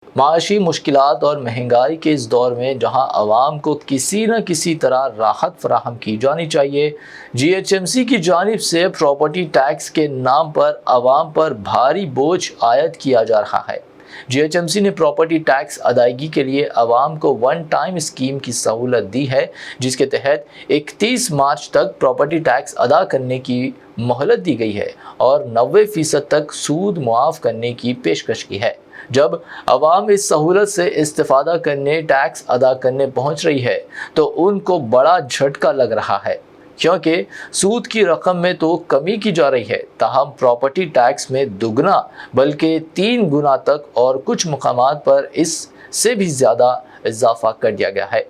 معاشی مشکلات اور مہنگائی کے اس دور میں جہاں عوام کو کسی نہ کسی طرح راحت فراہم کی جانی چاہیے، جی ایچ ایم سی کی جانب سے پراپرٹی ٹیکس کے نام پر عوام پر بھاری بوجھ عائد کیا جا رہا ہے۔ جی ایچ ایم سی نے پراپرٹی ٹیکس ادائیگی کے لیے عوام کو ون ٹائم اسکیم کی سہولت دی ہے، جس کے تحت 31 مارچ تک پراپرٹی ٹیکس ادا کرنے کی مہلت دی گئی ہے اور 90% تک سود معاف کرنے کی پیشکش کی ہے۔ جب عوام اس سہولت سے استفادہ کرنے، ٹیکس ادا کرنے پہنچ رہی ہے تو ان کو بڑا جھٹکا لگ رہا ہے، کیونکہ سود کی رقم میں تو کمی کی جا رہی ہے، تاہم پراپرٹی ٹیکس میں دگنا بلکہ 3 گنا تک اور کچھ مقامات پر اس سے بھی زیادہ اضافہ کر دیا گیا ہے۔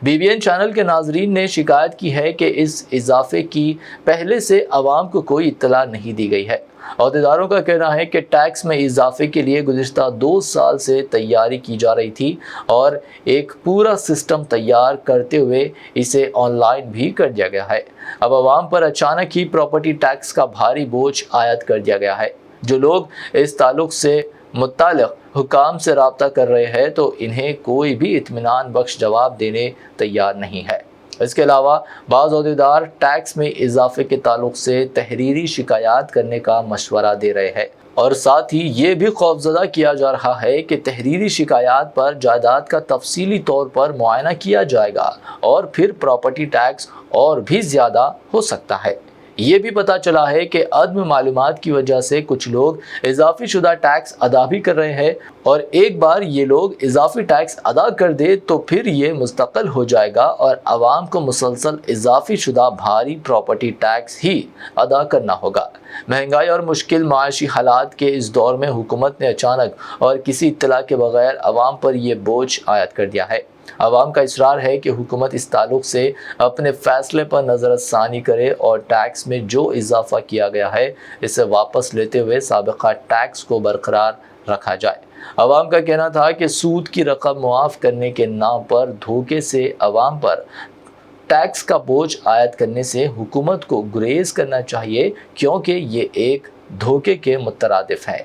بی بی این چینل کے ناظرین نے شکایت کی ہے کہ اس اضافے کی پہلے سے عوام کو کوئی اطلاع نہیں دی گئی ہے۔ عہدیداروں کا کہنا ہے کہ ٹیکس میں اضافے کے لیے گزشتہ 2 سال سے تیاری کی جا رہی تھی اور ایک پورا سسٹم تیار کرتے ہوئے اسے آن لائن بھی کر دیا گیا ہے۔ اب عوام پر اچانک ہی پراپرٹی ٹیکس کا بھاری بوجھ عائد کر دیا گیا ہے۔ جو لوگ اس تعلق سے متعلق حکام سے رابطہ کر رہے ہیں تو انہیں کوئی بھی اطمینان بخش جواب دینے تیار نہیں ہے۔ اس کے علاوہ بعض عہدیدار ٹیکس میں اضافے کے تعلق سے تحریری شکایات کرنے کا مشورہ دے رہے ہیں، اور ساتھ ہی یہ بھی خوفزدہ کیا جا رہا ہے کہ تحریری شکایات پر جائیداد کا تفصیلی طور پر معائنہ کیا جائے گا اور پھر پراپرٹی ٹیکس اور بھی زیادہ ہو سکتا ہے۔ یہ بھی پتہ چلا ہے کہ عدم معلومات کی وجہ سے کچھ لوگ اضافی شدہ ٹیکس ادا بھی کر رہے ہیں، اور ایک بار یہ لوگ اضافی ٹیکس ادا کر دے تو پھر یہ مستقل ہو جائے گا اور عوام کو مسلسل اضافی شدہ بھاری پراپرٹی ٹیکس ہی ادا کرنا ہوگا۔ مہنگائی اور مشکل معاشی حالات کے اس دور میں حکومت نے اچانک اور کسی اطلاع کے بغیر عوام پر یہ بوجھ عائد کر دیا ہے۔ عوام کا اصرار ہے کہ حکومت اس تعلق سے اپنے فیصلے پر نظر ثانی کرے اور ٹیکس میں جو اضافہ کیا گیا ہے اسے واپس لیتے ہوئے سابقہ ٹیکس کو برقرار رکھا جائے۔ عوام کا کہنا تھا کہ سود کی رقم معاف کرنے کے نام پر دھوکے سے عوام پر ٹیکس کا بوجھ عائد کرنے سے حکومت کو گریز کرنا چاہیے، کیونکہ یہ ایک دھوکے کے مترادف ہے۔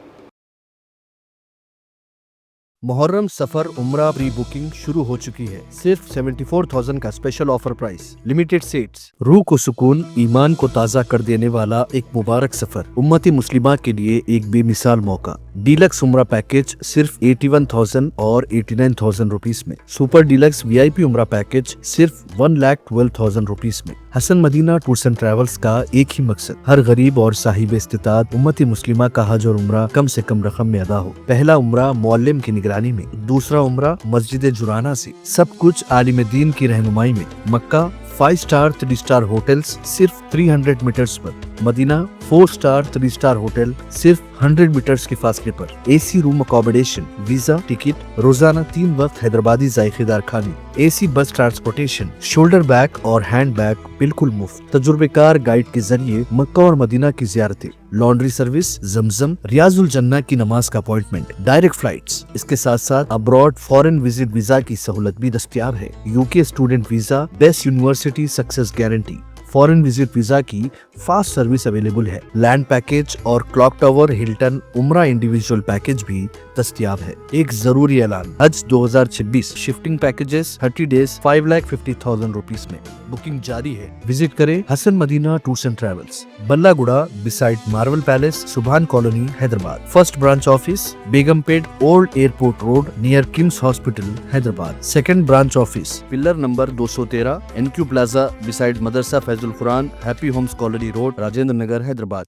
محرم سفر عمرہ پری بکنگ شروع ہو چکی ہے۔ صرف 74,000 کا special offer price, limited seats, روح کو سکون، ایمان کو تازہ کر دینے والا ایک مبارک سفر، امت مسلمہ کے لیے ایک بے مثال موقع۔ ڈیلکس عمرہ پیکج صرف 81,000 اور 89,000 روپیز میں، سپر ڈیلکس وی آئی پی عمرہ پیکج صرف 1,12,000 روپیز میں۔ حسن مدینہ ٹورز اینڈ ٹریولز کا ایک ہی مقصد، ہر غریب اور صاحب استطاعت امت مسلمہ کا حج اور عمرہ کم سے کم رقم میں ادا ہو۔ پہلا عمرہ معلم کی نگرانی میں، دوسرا عمرہ مسجد جرانہ سے، سب کچھ عالم دین کی رہنمائی میں۔ مکہ 5 سٹار 3 سٹار ہوٹلز صرف 300 میٹرز پر، مدینہ 4 سٹار 3 سٹار ہوٹل صرف 100 میٹرز کے فاصلے پر، اے سی روم اکوموڈیشن، ویزا، ٹکٹ، روزانہ 3 وقت حیدرآبادی ذائقے دار کھانے، اے سی بس ٹرانسپورٹیشن، شولڈر بیگ اور ہینڈ بیگ بالکل مفت، تجربے کار گائیڈ کے ذریعے مکہ اور مدینہ کی زیارتیں، لانڈری سروس، زمزم، ریاض الجنہ کی نماز کا اپوائنٹمنٹ، ڈائریکٹ فلائٹس۔ اس کے ساتھ ساتھ ابراڈ فورن وزٹ ویزا کی سہولت بھی دستیاب ہے۔ U K student visa, best university success guarantee, foreign visit visa کی فاسٹ سروس اویلیبل ہے۔ لینڈ پیکج اور کلاک ٹاور ہلٹن عمرہ انڈیویجول پیکج بھی دستیاب ہے۔ ایک ضروری اعلان، حج 2026 شفٹنگ پیکجز 30 ڈیز 5,50,000 روپیز میں، بکنگ جاری ہے۔ وزٹ کریں Hasan Madina tours and travels, بلہ گڑا beside Marvel palace, Subhan colony, Hyderabad. First branch office Begumpet old airport road near Kings hospital, Hyderabad. Second branch office pillar number 213 NQ plaza beside Madrasa Faiz ul-Quran, happy homes colony road, Rajendra Nagar, Hyderabad.